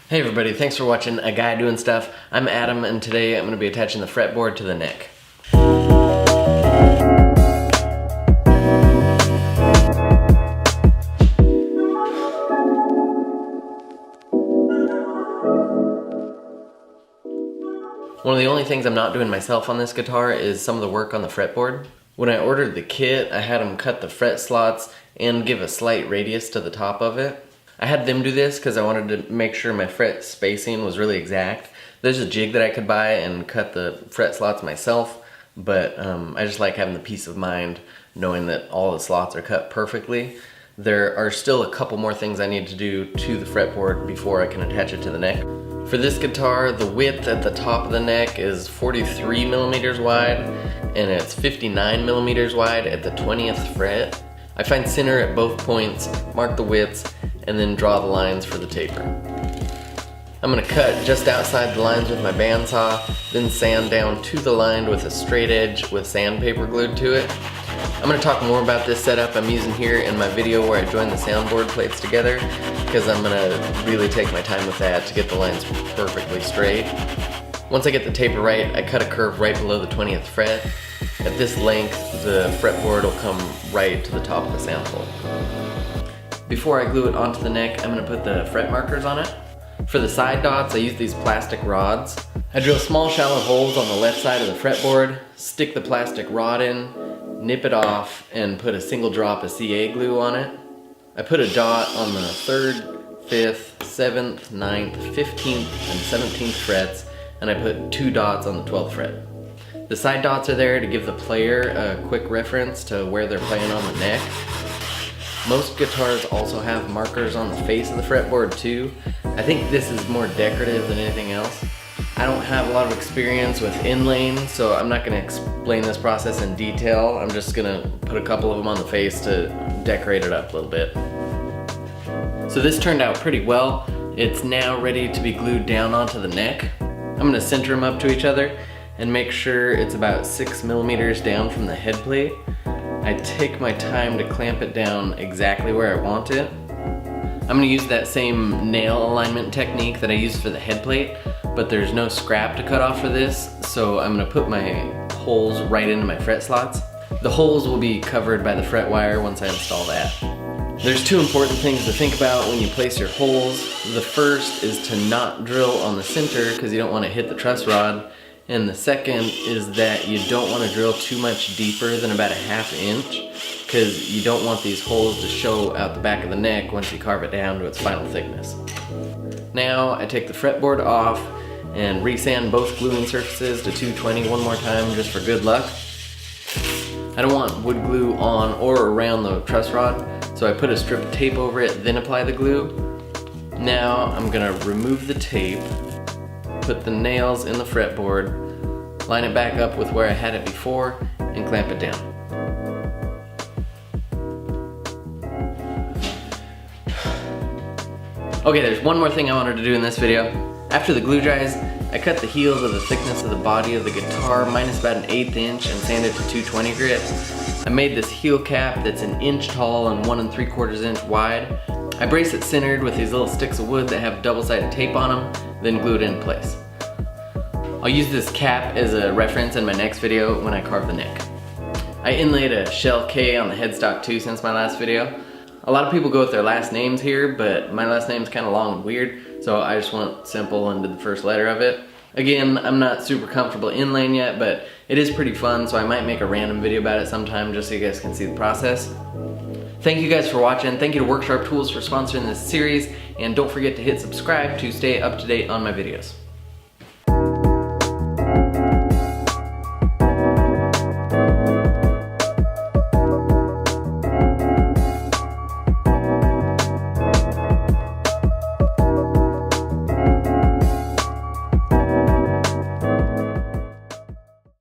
Hey everybody, thanks for watching A Guy Doing Stuff. I'm Adam and today I'm going to be attaching the fretboard to the neck. One of the only things I'm not doing myself on this guitar is some of the work on the fretboard. When I ordered the kit, I had them cut the fret slots and give a slight radius to the top of it. I had them do this because I wanted to make sure my fret spacing was really exact. There's a jig that I could buy and cut the fret slots myself, but I just like having the peace of mind knowing that all the slots are cut perfectly. There are still a couple more things I need to do to the fretboard before I can attach it to the neck. For this guitar, the width at the top of the neck is 43 millimeters wide and it's 59 millimeters wide at the 20th fret. I find center at both points, mark the widths, and then draw the lines for the taper. I'm gonna cut just outside the lines with my bandsaw, then sand down to the line with a straight edge with sandpaper glued to it. I'm gonna talk more about this setup I'm using here in my video where I join the soundboard plates together, because I'm gonna really take my time with that to get the lines perfectly straight. Once I get the taper right, I cut a curve right below the 20th fret. At this length, the fretboard will come right to the top of the sound hole. Before I glue it onto the neck, I'm going to put the fret markers on it. For the side dots, I use these plastic rods. I drill small shallow holes on the left side of the fretboard, stick the plastic rod in, nip it off, and put a single drop of CA glue on it. I put a dot on the 3rd, 5th, 7th, 9th, 15th, and 17th frets, and I put 2 dots on the 12th fret. The side dots are there to give the player a quick reference to where they're playing on the neck. Most guitars also have markers on the face of the fretboard too. I think this is more decorative than anything else. I don't have a lot of experience with inlaying, so I'm not going to explain this process in detail. I'm just going to put a couple of them on the face to decorate it up a little bit. So this turned out pretty well. It's now ready to be glued down onto the neck. I'm going to center them up to each other and make sure it's about 6 millimeters down from the head plate. I take my time to clamp it down exactly where I want it. I'm going to use that same nail alignment technique that I used for the head plate, but there's no scrap to cut off for this, so I'm going to put my holes right into my fret slots. The holes will be covered by the fret wire once I install that. There's 2 important things to think about when you place your holes. The first is to not drill on the center because you don't want to hit the truss rod. And the second is that you don't want to drill too much deeper than about a 1/2 inch because you don't want these holes to show out the back of the neck once you carve it down to its final thickness. Now I take the fretboard off and resand both gluing surfaces to 220 one more time just for good luck. I don't want wood glue on or around the truss rod, so I put a strip of tape over it, then apply the glue. Now I'm gonna remove the tape, put the nails in the fretboard, line it back up with where I had it before, and clamp it down. Okay, there's one more thing I wanted to do in this video. After the glue dries, I cut the heels of the thickness of the body of the guitar minus about an 1/8 inch and sanded to 220 grit. I made this heel cap that's 1 inch tall and 1 3/4 inch wide. I brace it centered with these little sticks of wood that have double-sided tape on them, then glue it in place. I'll use this cap as a reference in my next video when I carve the neck. I inlaid a shell K on the headstock too since my last video. A lot of people go with their last names here, but my last name's kind of long and weird, so I just went simple and did the first letter of it. Again, I'm not super comfortable inlaying yet, but it is pretty fun, so I might make a random video about it sometime just so you guys can see the process. Thank you guys for watching. Thank you to Worksharp Tools for sponsoring this series, and don't forget to hit subscribe to stay up to date on my videos.